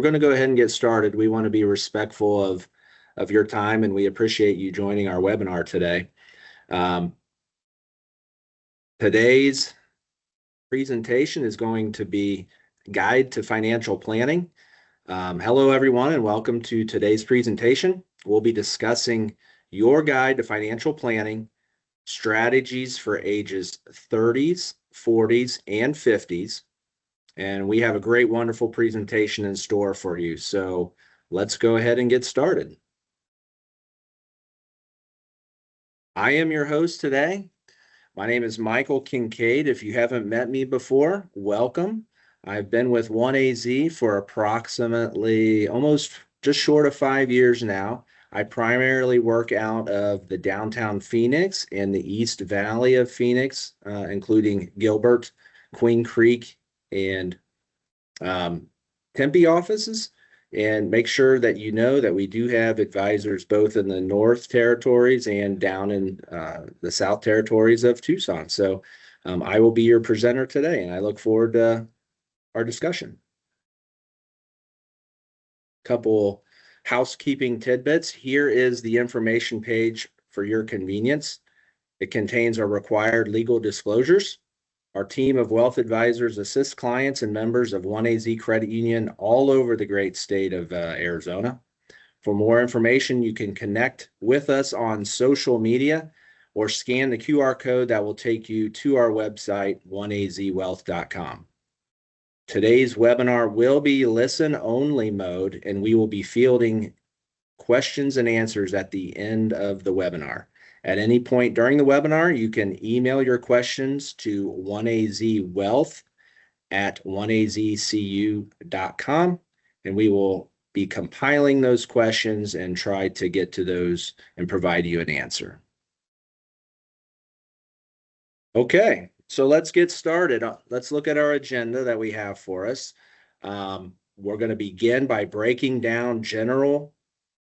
going to go ahead and get started. We want to be respectful of your time, and we appreciate you joining our webinar today. Today's presentation is going to be Guide to Financial Planning. Hello, everyone, and welcome to today's presentation. We'll be discussing your guide to financial planning, strategies for ages 30s, 40s, and 50s. And we have a great, wonderful presentation in store for you. So let's go ahead and get started. I am your host today. My name is Michael Kincaid. If you haven't met me before, welcome. I've been with OneAZ for approximately almost just short of 5 years now. I primarily work out of the downtown Phoenix and the East Valley of Phoenix, including Gilbert, Queen Creek, and Tempe offices, and make sure that you know that we do have advisors both in the North Territories and down in the South Territories of Tucson. So I will be your presenter today, and I look forward to our discussion. Couple housekeeping tidbits. Here is the information page for your convenience. It contains our required legal disclosures. Our team of wealth advisors assists clients and members of OneAZ Credit Union all over the great state of Arizona. For more information, you can connect with us on social media or scan the QR code that will take you to our website, oneazwealth.com. Today's webinar will be listen-only mode, and we will be fielding questions and answers at the end of the webinar. At any point during the webinar, you can email your questions to oneazwealth@oneazcu.com, and we will be compiling those questions and try to get to those and provide you an answer. Okay, so let's get started. Let's look at our agenda that we have for us. We're going to begin by breaking down general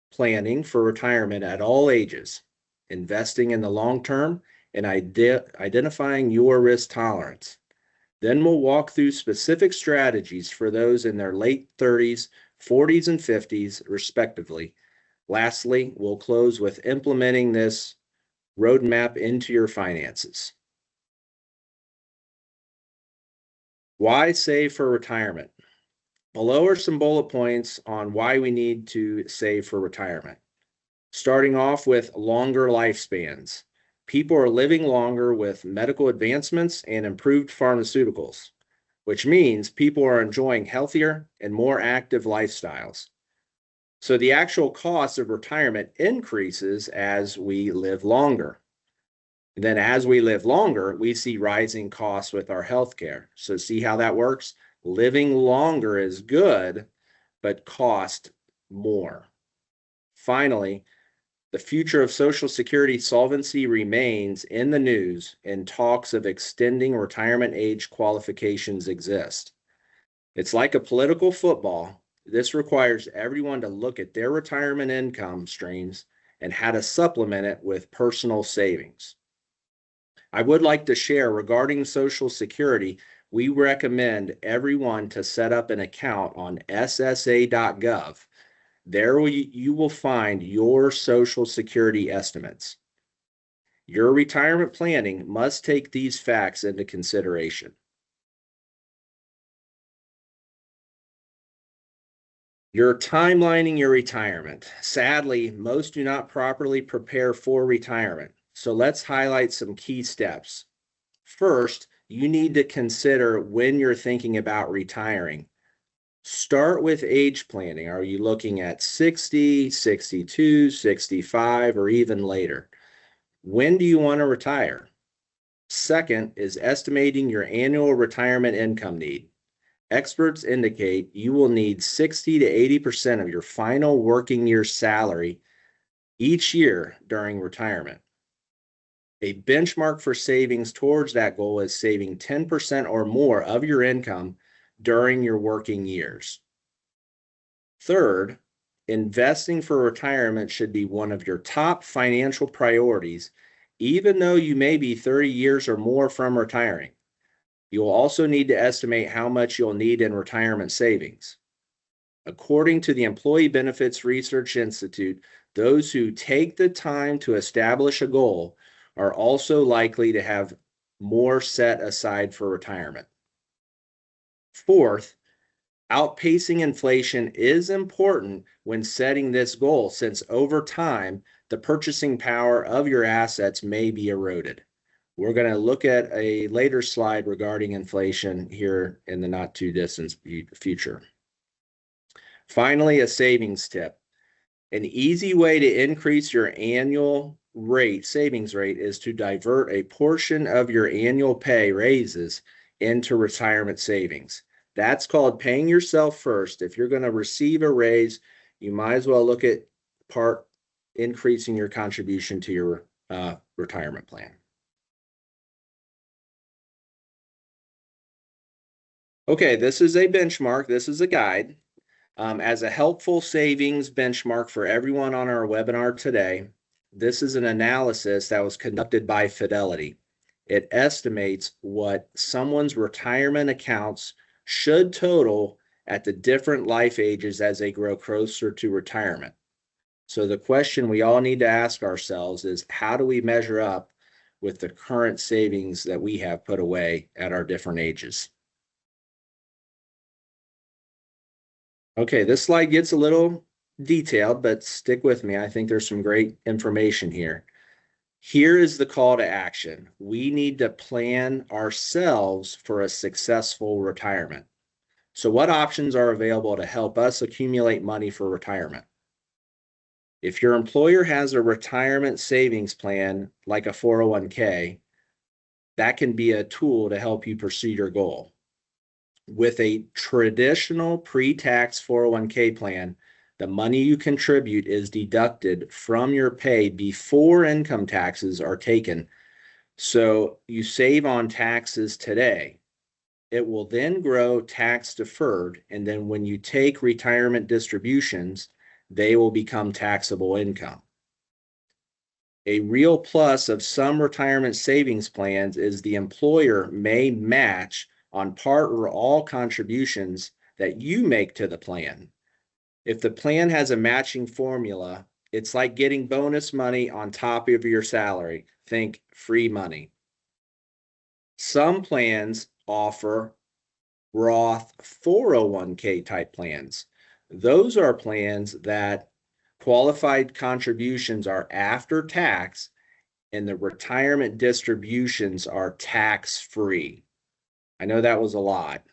planning for retirement at all ages, investing in the long term, and identifying your risk tolerance. Then we'll walk through specific strategies for those in their late 30s, 40s, and 50s, respectively. Lastly, we'll close with implementing this roadmap into your finances. Why save for retirement? Below are some bullet points on why we need to save for retirement. Starting off with longer lifespans. People are living longer with medical advancements and improved pharmaceuticals, which means people are enjoying healthier and more active lifestyles. So the actual cost of retirement increases as we live longer. And then as we live longer, we see rising costs with our healthcare. So see how that works? Living longer is good, but cost more. Finally, the future of Social Security solvency remains in the news, and talks of extending retirement age qualifications exist. It's like a political football. This requires everyone to look at their retirement income streams and how to supplement it with personal savings. I would like to share regarding Social Security, we recommend everyone to set up an account on ssa.gov. There you will find your Social Security estimates. Your retirement planning must take these facts into consideration. You're timelining your retirement. Sadly, most do not properly prepare for retirement. So let's highlight some key steps. First, you need to consider when you're thinking about retiring. Start with age planning. Are you looking at 60, 62, 65, or even later? When do you want to retire? Second is estimating your annual retirement income need. Experts indicate you will need 60 to 80% of your final working year's salary each year during retirement. A benchmark for savings towards that goal is saving 10% or more of your income during your working years. Third, investing for retirement should be one of your top financial priorities, even though you may be 30 years or more from retiring. You will also need to estimate how much you'll need in retirement savings. According to the Employee Benefits Research Institute, those who take the time to establish a goal are also likely to have more set aside for retirement. Fourth, outpacing inflation is important when setting this goal, since over time, the purchasing power of your assets may be eroded. We're going to look at a later slide regarding inflation here in the not too distant future. Finally, a savings tip. An easy way to increase your annual savings rate is to divert a portion of your annual pay raises into retirement savings. That's called paying yourself first. If you're going to receive a raise, you might as well look at increasing your contribution to your retirement plan. Okay, this is a benchmark. This is a guide. As a helpful savings benchmark for everyone on our webinar today, this is an analysis that was conducted by Fidelity. It estimates what someone's retirement accounts should total at the different life ages as they grow closer to retirement. So the question we all need to ask ourselves is, how do we measure up with the current savings that we have put away at our different ages? Okay, this slide gets a little detailed, but stick with me. I think there's some great information here. Here is the call to action. We need to plan ourselves for a successful retirement. So what options are available to help us accumulate money for retirement? If your employer has a retirement savings plan like a 401k, that can be a tool to help you pursue your goal. With a traditional pre-tax 401k plan, the money you contribute is deducted from your pay before income taxes are taken. So you save on taxes today. It will then grow tax deferred, and then when you take retirement distributions, they will become taxable income. A real plus of some retirement savings plans is the employer may match on part or all contributions that you make to the plan. If the plan has a matching formula, it's like getting bonus money on top of your salary. Think free money. Some plans offer Roth 401k type plans. Those are plans that qualified contributions are after tax and the retirement distributions are tax-free. I know that was a lot.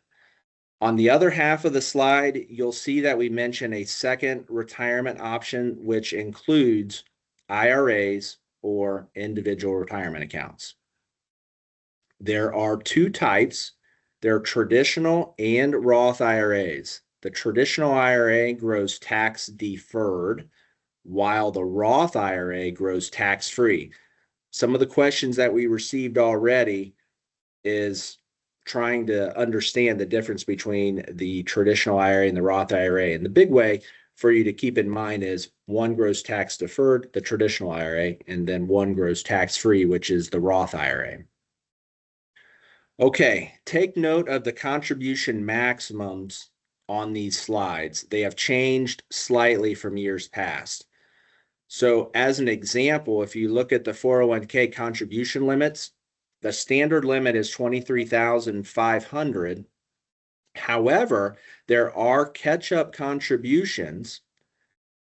On the other half of the slide, you'll see that we mention a second retirement option, which includes IRAs or individual retirement accounts. There are two types. There are traditional and Roth IRAs. The traditional IRA grows tax deferred, while the Roth IRA grows tax-free. Some of the questions that we received already is trying to understand the difference between the traditional IRA and the Roth IRA. And the big way for you to keep in mind is one grows tax deferred, the traditional IRA, and then one grows tax-free, which is the Roth IRA. Okay, take note of the contribution maximums on these slides. They have changed slightly from years past. So as an example, if you look at the 401k contribution limits, the standard limit is $23,500. However, there are catch-up contributions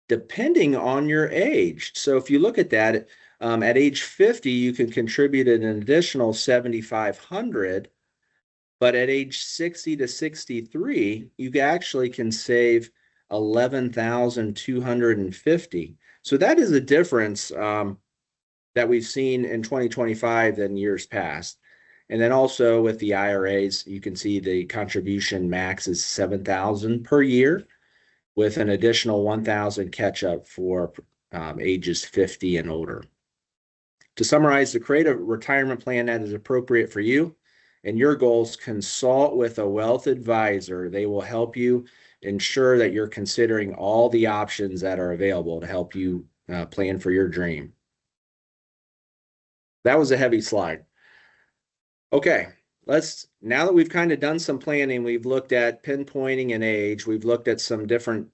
depending on your age. So if you look at that, at age 50, you can contribute an additional $7,500, but at age 60 to 63, you actually can save $11,250. So that is a difference that we've seen in 2025 than years past. And then also with the IRAs, you can see the contribution max is $7,000 per year with an additional $1,000 catch up for ages 50 and older. To summarize, to create a retirement plan that is appropriate for you and your goals, consult with a wealth advisor. They will help you ensure that you're considering all the options that are available to help you plan for your dream. That was a heavy slide. Okay, now that we've kind of done some planning, we've looked at pinpointing an age, we've looked at some different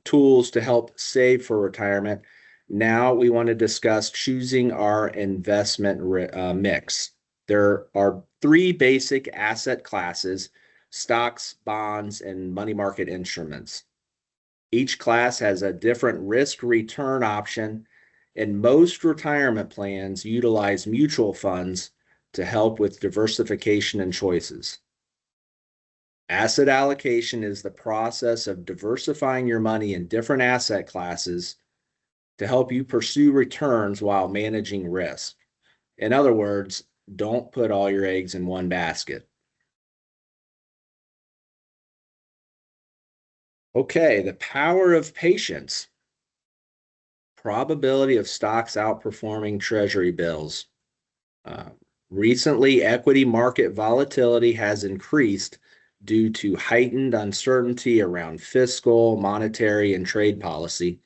tools to help save for retirement. Now we want to discuss choosing our investment mix. There are three basic asset classes: stocks, bonds, and money market instruments. Each class has a different risk return option, and most retirement plans utilize mutual funds to help with diversification and choices. Asset allocation is the process of diversifying your money in different asset classes to help you pursue returns while managing risk. In other words, don't put all your eggs in one basket. Okay, the power of patience. Probability of stocks outperforming treasury bills. Recently, equity market volatility has increased due to heightened uncertainty around fiscal, monetary, and trade policy.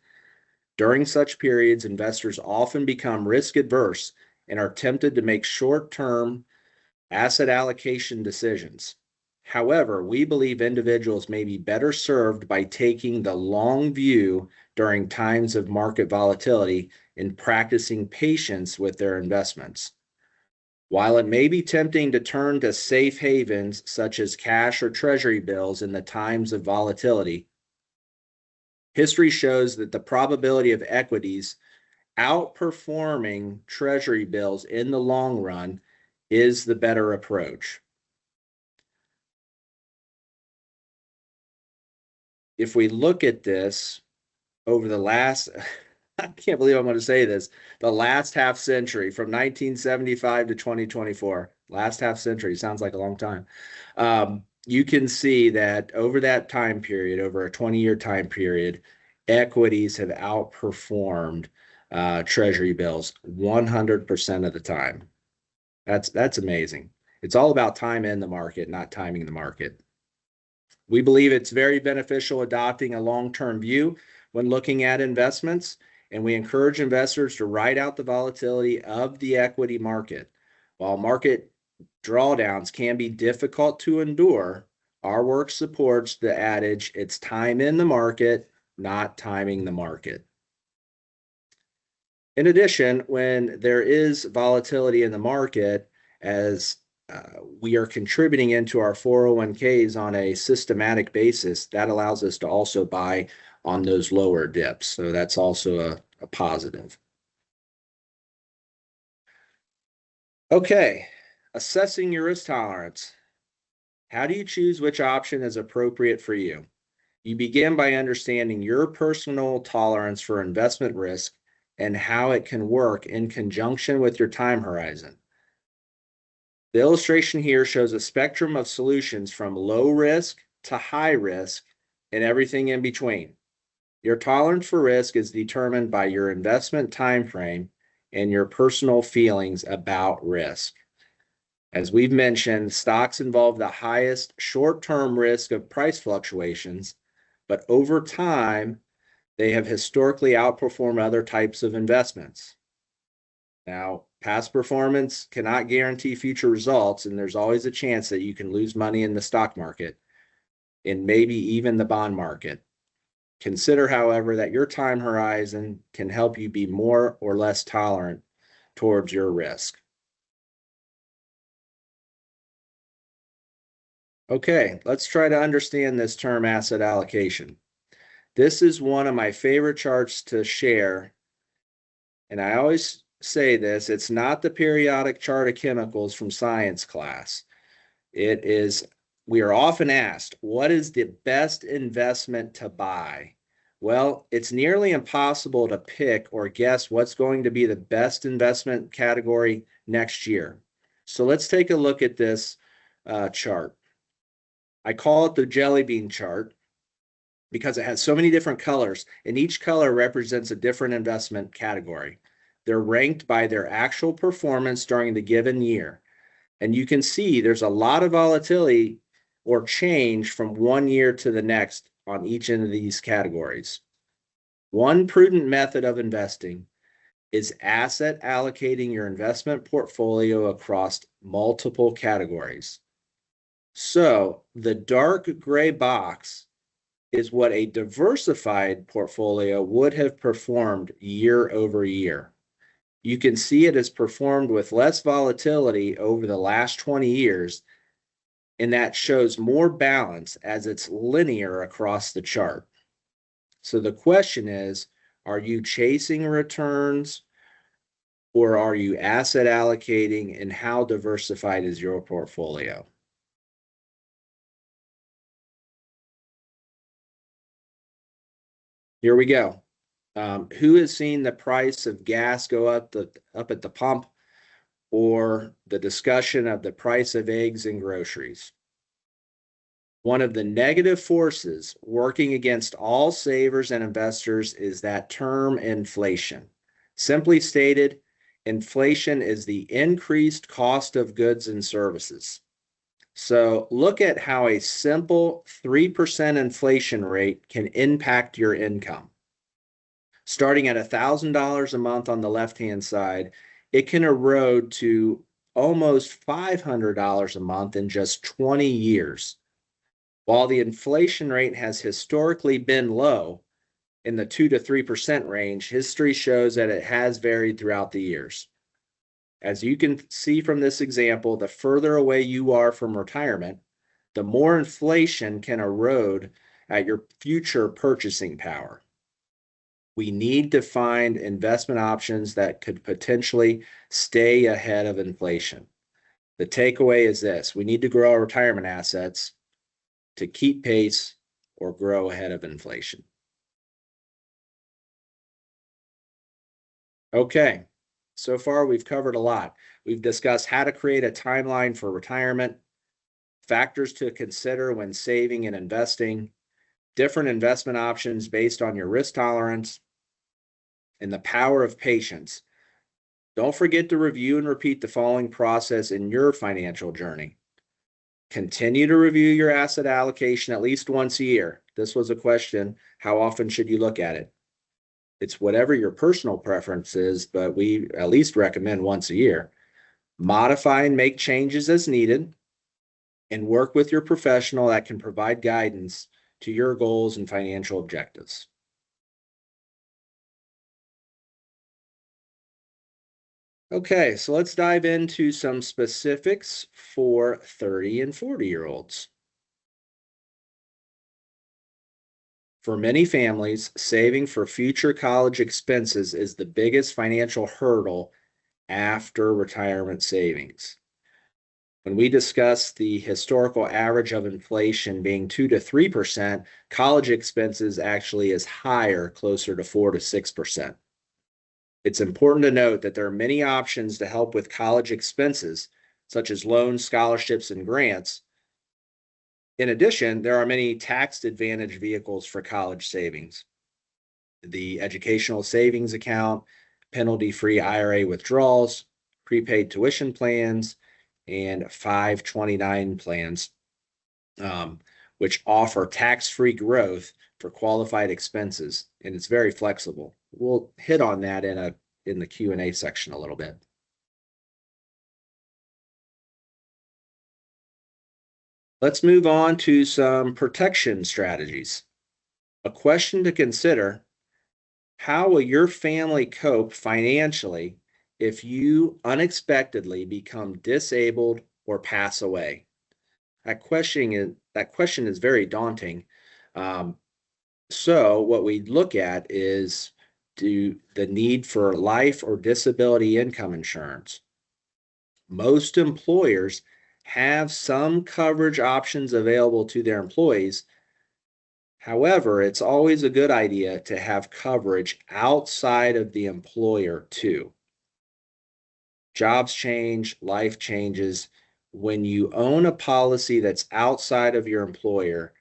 During such periods, investors often become risk adverse and are tempted to make short-term asset allocation decisions. However, we believe individuals may be better served by taking the long view during times of market volatility and practicing patience with their investments. While it may be tempting to turn to safe havens such as cash or treasury bills in the times of volatility, history shows that the probability of equities outperforming treasury bills in the long run is the better approach. If we look at this over the last, I can't believe I'm going to say this, the last half century from 1975 to 2024, last half century sounds like a long time. You can see that over that time period, over a 20-year time period, equities have outperformed treasury bills 100% of the time. That's amazing. It's all about time in the market, not timing the market. We believe it's very beneficial adopting a long-term view when looking at investments, and we encourage investors to ride out the volatility of the equity market. While market drawdowns can be difficult to endure, our work supports the adage, it's time in the market, not timing the market. In addition, when there is volatility in the market, as we are contributing into our 401ks on a systematic basis, that allows us to also buy on those lower dips. So that's also a positive. Okay, assessing your risk tolerance. How do you choose which option is appropriate for you? You begin by understanding your personal tolerance for investment risk and how it can work in conjunction with your time horizon. The illustration here shows a spectrum of solutions from low risk to high risk and everything in between. Your tolerance for risk is determined by your investment time frame and your personal feelings about risk. As we've mentioned, stocks involve the highest short-term risk of price fluctuations, but over time, they have historically outperformed other types of investments. Now, past performance cannot guarantee future results, and there's always a chance that you can lose money in the stock market and maybe even the bond market. Consider, however, that your time horizon can help you be more or less tolerant towards your risk. Okay, let's try to understand this term asset allocation. This is one of my favorite charts to share, and I always say this, it's not the periodic chart of chemicals from science class. It is, we are often asked, what is the best investment to buy? Well, it's nearly impossible to pick or guess what's going to be the best investment category next year. So let's take a look at this chart. I call it the jelly bean chart because it has so many different colors, and each color represents a different investment category. They're ranked by their actual performance during the given year. And you can see there's a lot of volatility or change from one year to the next on each of these categories. One prudent method of investing is asset allocating your investment portfolio across multiple categories. So the dark gray box is what a diversified portfolio would have performed year over year. You can see it has performed with less volatility over the last 20 years, and that shows more balance as it's linear across the chart. So the question is, are you chasing returns or are you asset allocating, and how diversified is your portfolio? Here we go. Who has seen the price of gas go up at the pump, or the discussion of the price of eggs and groceries? One of the negative forces working against all savers and investors is that term inflation. Simply stated, inflation is the increased cost of goods and services. So look at how a simple 3% inflation rate can impact your income. Starting at $1,000 a month on the left-hand side, it can erode to almost $500 a month in just 20 years. While the inflation rate has historically been low, in the 2 to 3% range, history shows that it has varied throughout the years. As you can see from this example, the further away you are from retirement, the more inflation can erode at your future purchasing power. We need to find investment options that could potentially stay ahead of inflation. The takeaway is this: we need to grow our retirement assets to keep pace or grow ahead of inflation. Okay, so far we've covered a lot. We've discussed how to create a timeline for retirement, factors to consider when saving and investing, different investment options based on your risk tolerance, and the power of patience. Don't forget to review and repeat the following process in your financial journey. Continue to review your asset allocation at least once a year. This was a question: how often should you look at it? It's whatever your personal preference is, but we at least recommend once a year. Modify and make changes as needed, and work with your professional that can provide guidance to your goals and financial objectives. Okay, so let's dive into some specifics for 30 and 40-year-olds. For many families, saving for future college expenses is the biggest financial hurdle after retirement savings. When we discuss the historical average of inflation being 2 to 3%, college expenses actually is higher, closer to 4 to 6%. It's important to note that there are many options to help with college expenses, such as loans, scholarships, and grants. In addition, there are many tax-advantaged vehicles for college savings: the educational savings account, penalty-free IRA withdrawals, prepaid tuition plans, and 529 plans, which offer tax-free growth for qualified expenses, and it's very flexible. We'll hit on that in the Q&A section a little bit. Let's move on to some protection strategies. A question to consider: how will your family cope financially if you unexpectedly become disabled or pass away? That question is very daunting. So what we look at is the need for life or disability income insurance. Most employers have some coverage options available to their employees. However, it's always a good idea to have coverage outside of the employer too. Jobs change, life changes. When you own a policy that's outside of your employer,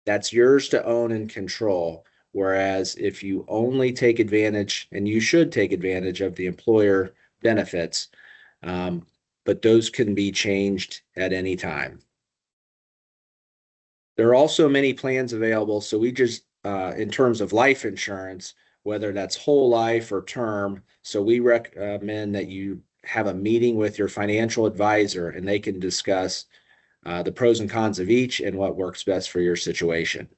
that's yours to own and control. Whereas if you only take advantage, and you should take advantage of the employer benefits, but those can be changed at any time. There are also many plans available. So we just, in terms of life insurance, whether that's whole life or term. So we recommend that you have a meeting with your financial advisor and they can discuss the pros and cons of each and what works best for your situation.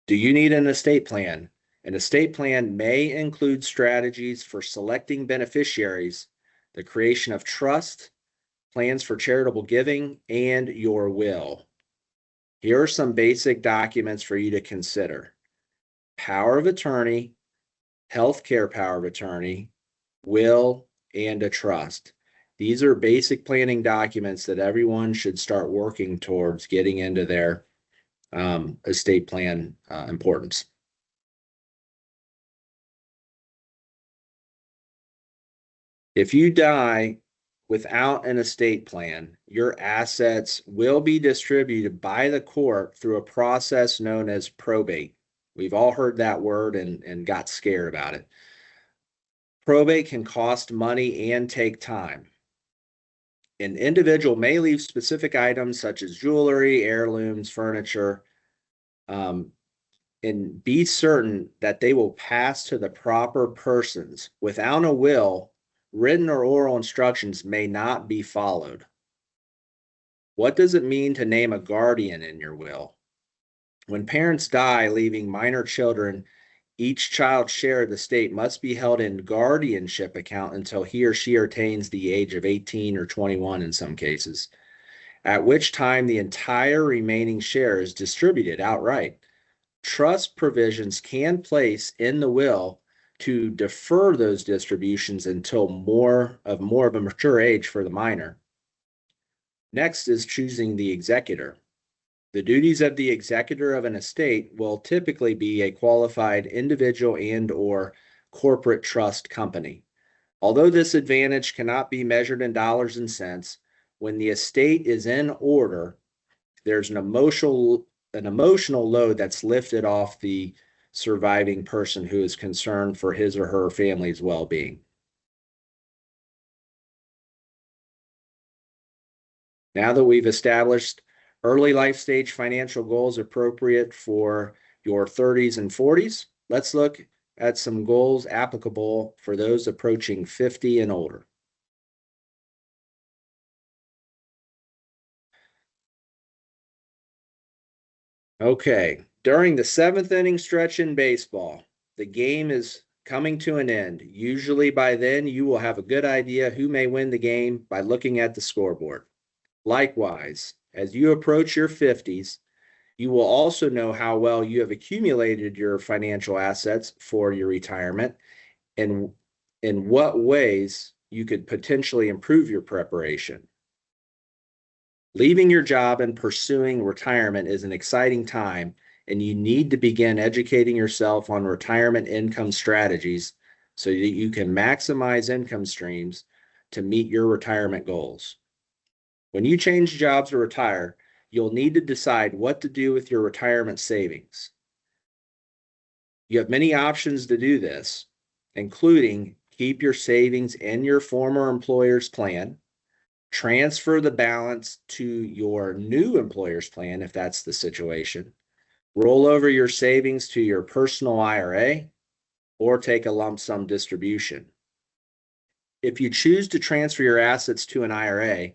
Do you need an estate plan? An estate plan may include strategies for selecting beneficiaries, the creation of trust, plans for charitable giving, and your will. Here are some basic documents for you to consider: power of attorney, healthcare power of attorney, will, and a trust. These are basic planning documents that everyone should start working towards getting into their estate plan importance. If you die without an estate plan, your assets will be distributed by the court through a process known as probate. We've all heard that word and got scared about it. Probate can cost money and take time. An individual may leave specific items such as jewelry, heirlooms, furniture, and be certain that they will pass to the proper persons. Without a will, written or oral instructions may not be followed. What does it mean to name a guardian in your will? When parents die, leaving minor children, each child's share of the estate must be held in guardianship account until he or she attains the age of 18 or 21 in some cases, at which time the entire remaining share is distributed outright. Trust provisions can place in the will to defer those distributions until more of a mature age for the minor. Next is choosing the executor. The duties of the executor of an estate will typically be a qualified individual and or corporate trust company. Although this advantage cannot be measured in dollars and cents, when the estate is in order, there's an emotional load that's lifted off the surviving person who is concerned for his or her family's well-being. Now that we've established early life stage financial goals appropriate for your 30s and 40s, let's look at some goals applicable for those approaching 50 and older. Okay, during the seventh inning stretch in baseball, the game is coming to an end. Usually by then, you will have a good idea who may win the game by looking at the scoreboard. Likewise, as you approach your 50s, you will also know how well you have accumulated your financial assets for your retirement and in what ways you could potentially improve your preparation. Leaving your job and pursuing retirement is an exciting time, and you need to begin educating yourself on retirement income strategies so that you can maximize income streams to meet your retirement goals. When you change jobs or retire, you'll need to decide what to do with your retirement savings. You have many options to do this, including keep your savings in your former employer's plan, transfer the balance to your new employer's plan if that's the situation, roll over your savings to your personal IRA, or take a lump sum distribution. If you choose to transfer your assets to an IRA,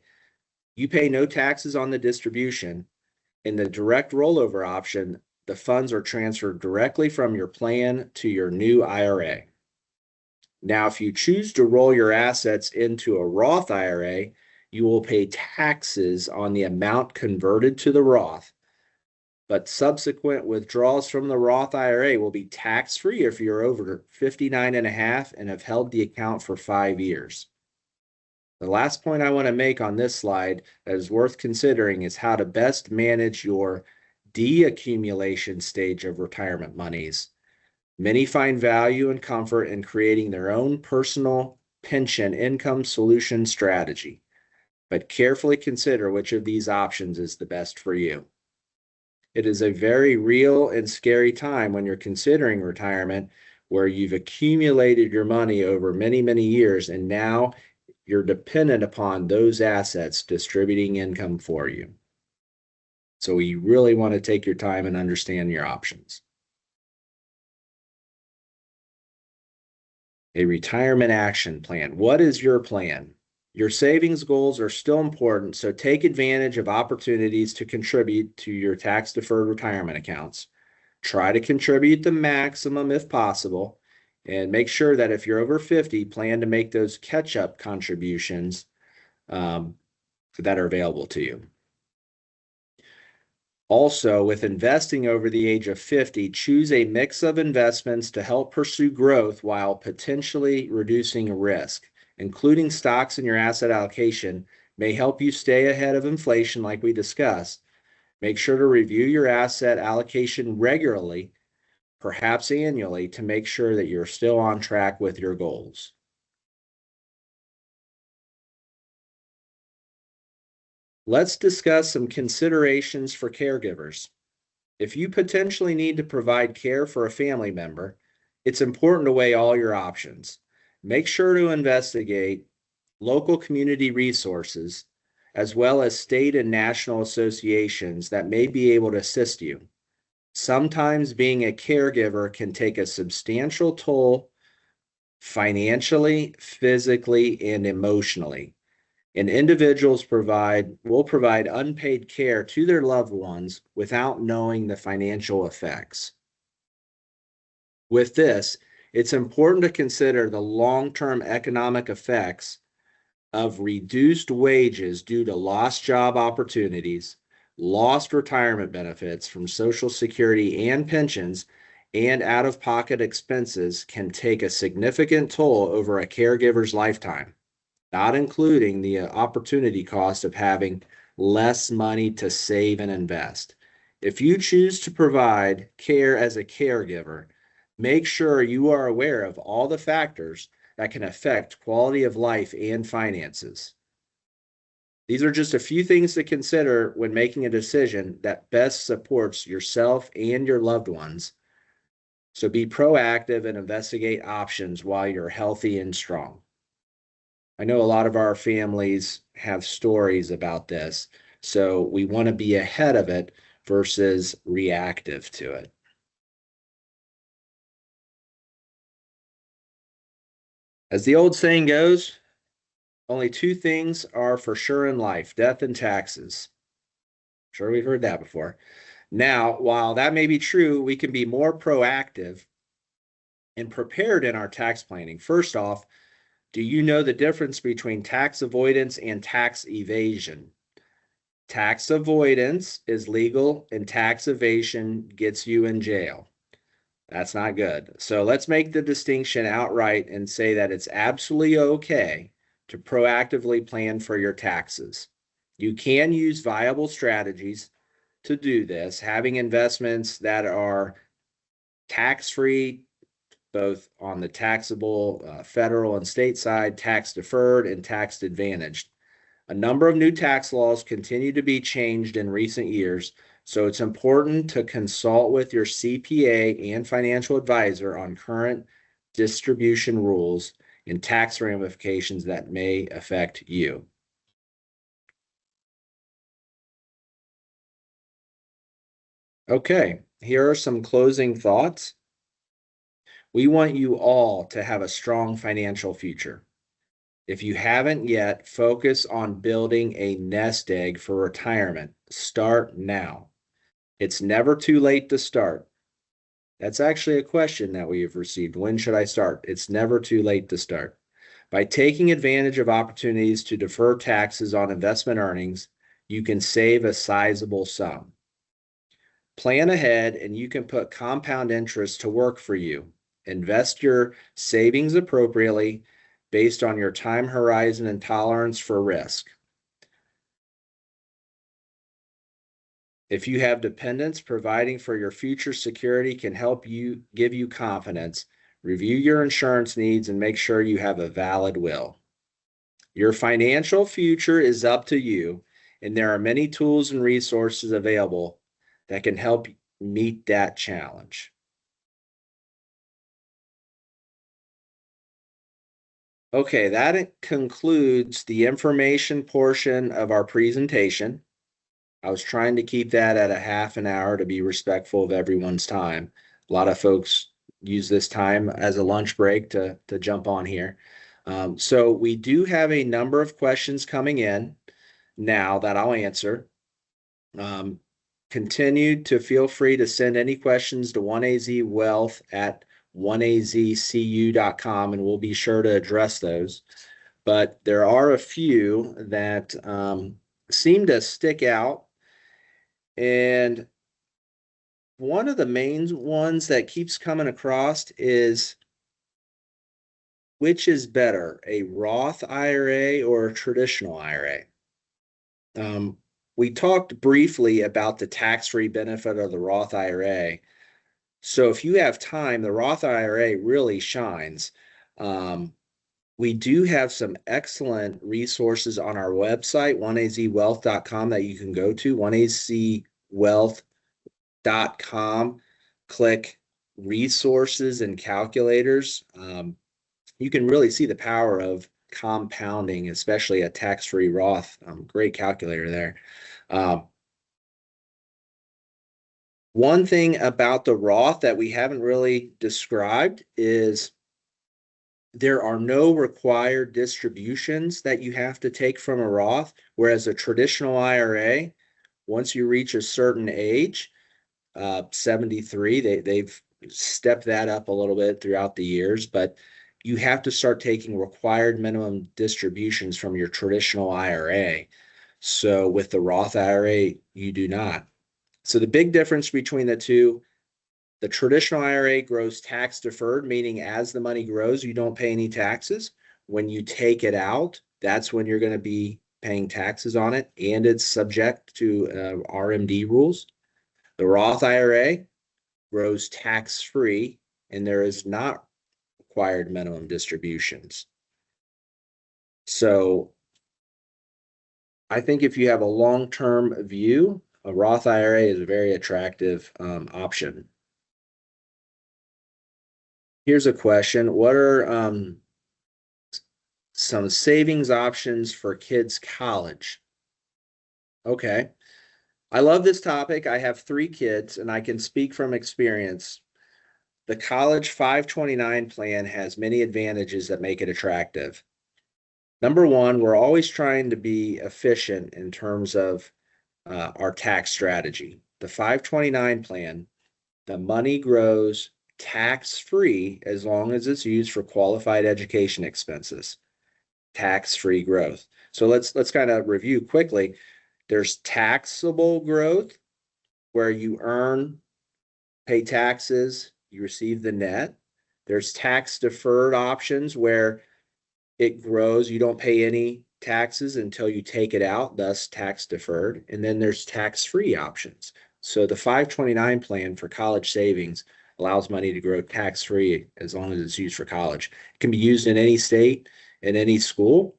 you pay no taxes on the distribution. In the direct rollover option, the funds are transferred directly from your plan to your new IRA. Now, if you choose to roll your assets into a Roth IRA, you will pay taxes on the amount converted to the Roth, but subsequent withdrawals from the Roth IRA will be tax-free if you're over 59 and a half and have held the account for 5 years. The last point I want to make on this slide that is worth considering is how to best manage your deaccumulation stage of retirement monies. Many find value and comfort in creating their own personal pension income solution strategy, but carefully consider which of these options is the best for you. It is a very real and scary time when you're considering retirement, where you've accumulated your money over many, many years, and now you're dependent upon those assets distributing income for you. So you really want to take your time and understand your options. A retirement action plan. What is your plan? Your savings goals are still important, so take advantage of opportunities to contribute to your tax-deferred retirement accounts. Try to contribute the maximum if possible, and make sure that if you're over 50, plan to make those catch-up contributions that are available to you. Also, with investing over the age of 50, choose a mix of investments to help pursue growth while potentially reducing risk. Including stocks in your asset allocation may help you stay ahead of inflation, like we discussed. Make sure to review your asset allocation regularly, perhaps annually, to make sure that you're still on track with your goals. Let's discuss some considerations for caregivers. If you potentially need to provide care for a family member, it's important to weigh all your options. Make sure to investigate local community resources, as well as state and national associations that may be able to assist you. Sometimes being a caregiver can take a substantial toll financially, physically, and emotionally. And individuals will provide unpaid care to their loved ones without knowing the financial effects. With this, it's important to consider the long-term economic effects of reduced wages due to lost job opportunities, lost retirement benefits from Social Security and pensions, and out-of-pocket expenses can take a significant toll over a caregiver's lifetime, not including the opportunity cost of having less money to save and invest. If you choose to provide care as a caregiver, make sure you are aware of all the factors that can affect quality of life and finances. These are just a few things to consider when making a decision that best supports yourself and your loved ones. So be proactive and investigate options while you're healthy and strong. I know a lot of our families have stories about this, so we want to be ahead of it versus reactive to it. As the old saying goes, only two things are for sure in life: death and taxes. Sure, we've heard that before. Now, while that may be true, we can be more proactive and prepared in our tax planning. First off, do you know the difference between tax avoidance and tax evasion? Tax avoidance is legal and tax evasion gets you in jail. That's not good. So let's make the distinction outright and say that it's absolutely okay to proactively plan for your taxes. You can use viable strategies to do this, having investments that are tax-free, both on the taxable federal and state side, tax deferred and tax advantaged. A number of new tax laws continue to be changed in recent years, so it's important to consult with your CPA and financial advisor on current distribution rules and tax ramifications that may affect you. Okay, here are some closing thoughts. We want you all to have a strong financial future. If you haven't yet, focus on building a nest egg for retirement. Start now. It's never too late to start. That's actually a question that we have received. When should I start? It's never too late to start. By taking advantage of opportunities to defer taxes on investment earnings, you can save a sizable sum. Plan ahead and you can put compound interest to work for you. Invest your savings appropriately based on your time horizon and tolerance for risk. If you have dependents, providing for your future security can help you give you confidence. Review your insurance needs and make sure you have a valid will. Your financial future is up to you, and there are many tools and resources available that can help meet that challenge. Okay, that concludes the information portion of our presentation. I was trying to keep that at a half an hour to be respectful of everyone's time. A lot of folks use this time as a lunch break to jump on here. So we do have a number of questions coming in now that I'll answer. Continue to feel free to send any questions to OneAZ Wealth at oneazcu.com, and we'll be sure to address those. But there are a few that seem to stick out. And one of the main ones that keeps coming across is, which is better, a Roth IRA or a traditional IRA? We talked briefly about the tax-free benefit of the Roth IRA. So if you have time, the Roth IRA really shines. We do have some excellent resources on our website, oneazwealth.com, that you can go to, oneazwealth.com, click resources and calculators. You can really see the power of compounding, especially a tax-free Roth. Great calculator there. One thing about the Roth that we haven't really described is there are no required distributions that you have to take from a Roth, whereas a traditional IRA, once you reach a certain age, 73, they've stepped that up a little bit throughout the years, but you have to start taking required minimum distributions from your traditional IRA. So with the Roth IRA, you do not. So the big difference between the two, the traditional IRA grows tax deferred, meaning as the money grows, you don't pay any taxes. When you take it out, that's when you're going to be paying taxes on it, and it's subject to RMD rules. The Roth IRA grows tax-free, and there is not required minimum distributions. So I think if you have a long-term view, a Roth IRA is a very attractive option. Here's a question. What are some savings options for kids' college? Okay. I love this topic. I have 3 kids, and I can speak from experience. The College 529 plan has many advantages that make it attractive. Number one, we're always trying to be efficient in terms of our tax strategy. The 529 plan, the money grows tax-free as long as it's used for qualified education expenses. Tax-free growth. So let's kind of review quickly. There's taxable growth where you earn, pay taxes, you receive the net. There's tax deferred options where it grows, you don't pay any taxes until you take it out, thus tax deferred. And then there's tax-free options. So the 529 plan for college savings allows money to grow tax-free as long as it's used for college. It can be used in any state, in any school.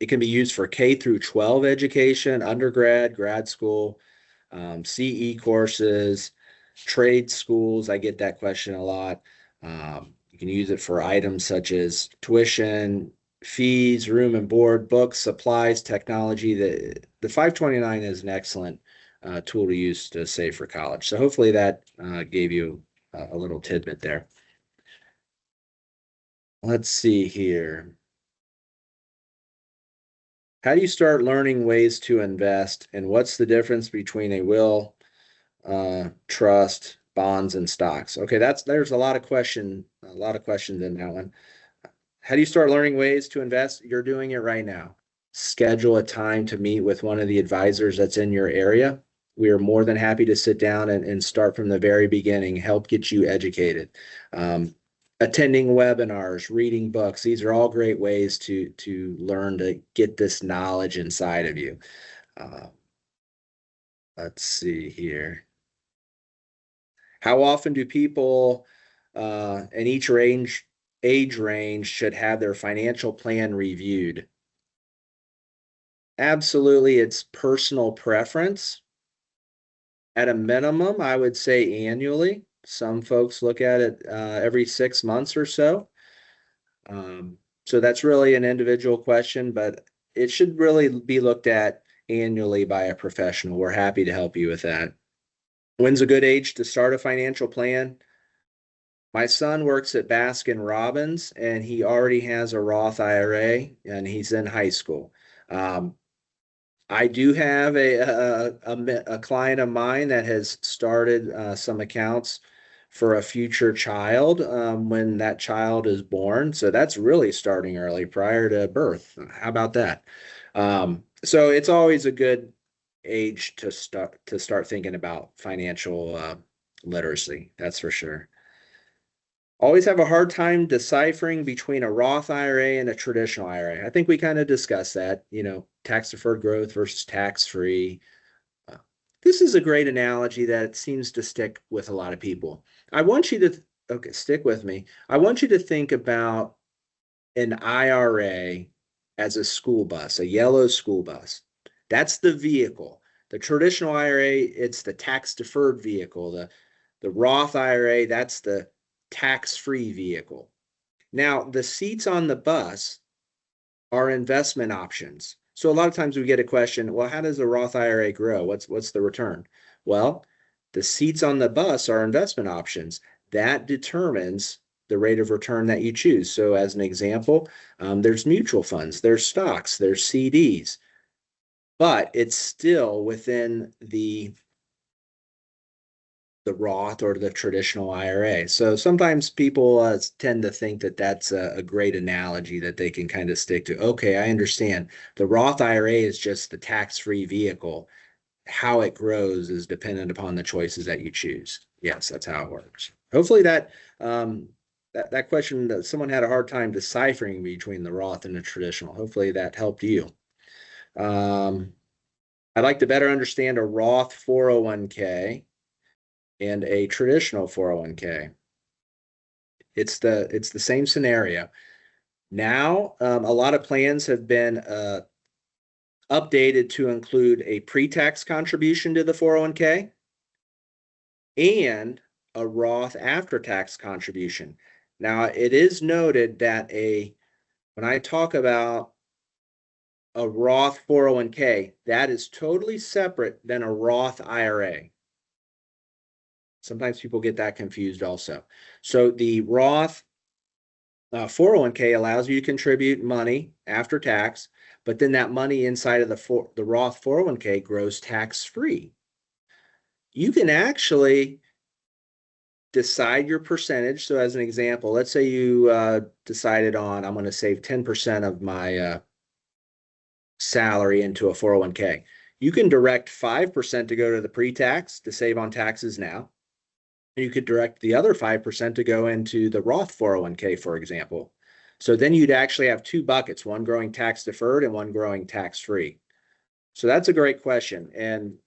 It can be used for K through 12 education, undergrad, grad school, CE courses, trade schools. I get that question a lot. You can use it for items such as tuition, fees, room and board, books, supplies, technology. The 529 is an excellent tool to use to save for college. So hopefully that gave you a little tidbit there. Let's see here. How do you start learning ways to invest, and what's the difference between a will, trust, bonds, and stocks? Okay, there's a lot of questions in that one. How do you start learning ways to invest? You're doing it right now. Schedule a time to meet with one of the advisors that's in your area. We are more than happy to sit down and start from the very beginning, help get you educated. Attending webinars, reading books, these are all great ways to learn to get this knowledge inside of you. Let's see here. How often do people in each age range should have their financial plan reviewed? Absolutely, it's personal preference. At a minimum, I would say annually. Some folks look at it every 6 months or so. So that's really an individual question, but it should really be looked at annually by a professional. We're happy to help you with that. When's a good age to start a financial plan? My son works at Baskin Robbins and he already has a Roth IRA and he's in high school. Um, I do have a client of mine that has started some accounts for a future child when that child is born. So that's really starting early prior to birth. How about that? So it's always a good age to start thinking about financial literacy. That's for sure. Always have a hard time deciphering between a Roth IRA and a traditional IRA. I think we kind of discussed that, tax deferred growth versus tax free. Uh, this is a great analogy that seems to stick with a lot of people. I want you to, okay, stick with me. I want you to think about an IRA as a school bus, a yellow school bus. That's the vehicle. The traditional IRA, it's the tax deferred vehicle. The Roth IRA, that's the tax-free vehicle. Now, the seats on the bus are investment options. So a lot of times we get a question, well, how does a Roth IRA grow? What's the return? Well, the seats on the bus are investment options. That determines the rate of return that you choose. So as an example, there's mutual funds, there's stocks, there's CDs, but it's still within the Roth or the traditional IRA. So sometimes people tend to think that that's a great analogy that they can kind of stick to. Okay, I understand. The Roth IRA is just the tax-free vehicle. How it grows is dependent upon the choices that you choose. Yes, that's how it works. Hopefully that question that someone had a hard time deciphering between the Roth and the traditional. Hopefully that helped you. I'd like to better understand a Roth 401k and a traditional 401k. It's the same scenario. Now, a lot of plans have been updated to include a pre-tax contribution to the 401k and a Roth after-tax contribution. Now, it is noted that when I talk about a Roth 401k, that is totally separate than a Roth IRA. Sometimes people get that confused also. So the Roth 401k allows you to contribute money after tax, but then that money inside of the Roth 401k grows tax free. You can actually decide your percentage. So as an example, let's say you decided on, I'm going to save 10% of my salary into a 401k. You can direct 5% to go to the pre-tax to save on taxes now. You could direct the other 5% to go into the Roth 401k, for example. So then you'd actually have two buckets, one growing tax deferred and one growing tax free. So that's a great question. And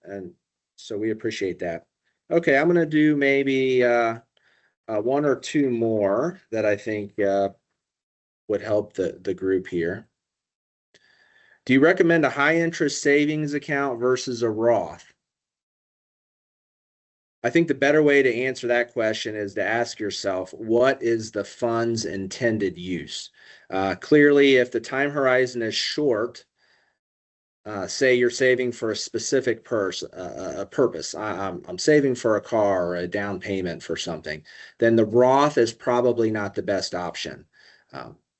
so we appreciate that. Okay, I'm going to do maybe one or two more that I think would help the group here. Do you recommend a high interest savings account versus a Roth? I think the better way to answer that question is to ask yourself, what is the fund's intended use? Clearly, if the time horizon is short, say you're saving for a specific purpose, I'm saving for a car or a down payment for something, then the Roth is probably not the best option.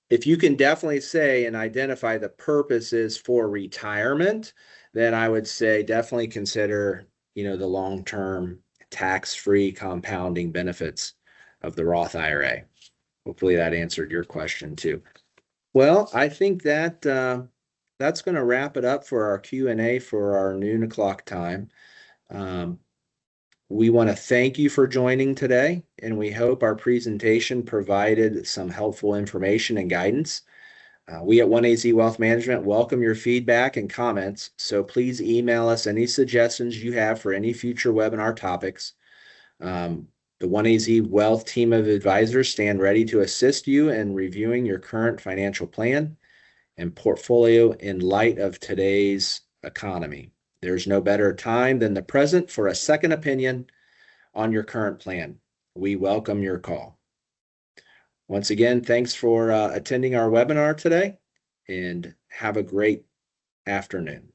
If you can definitely say and identify the purpose is for retirement, then I would say definitely consider, the long-term tax-free compounding benefits of the Roth IRA. Hopefully that answered your question too. Well, I think that's going to wrap it up for our Q&A for our noon o'clock time. We want to thank you for joining today, and we hope our presentation provided some helpful information and guidance. We at OneAZ Wealth Management welcome your feedback and comments, so please email us any suggestions you have for any future webinar topics. The OneAZ Wealth team of advisors stand ready to assist you in reviewing your current financial plan and portfolio in light of today's economy. There's no better time than the present for a second opinion on your current plan. We welcome your call. Once again, thanks for attending our webinar today, and have a great afternoon.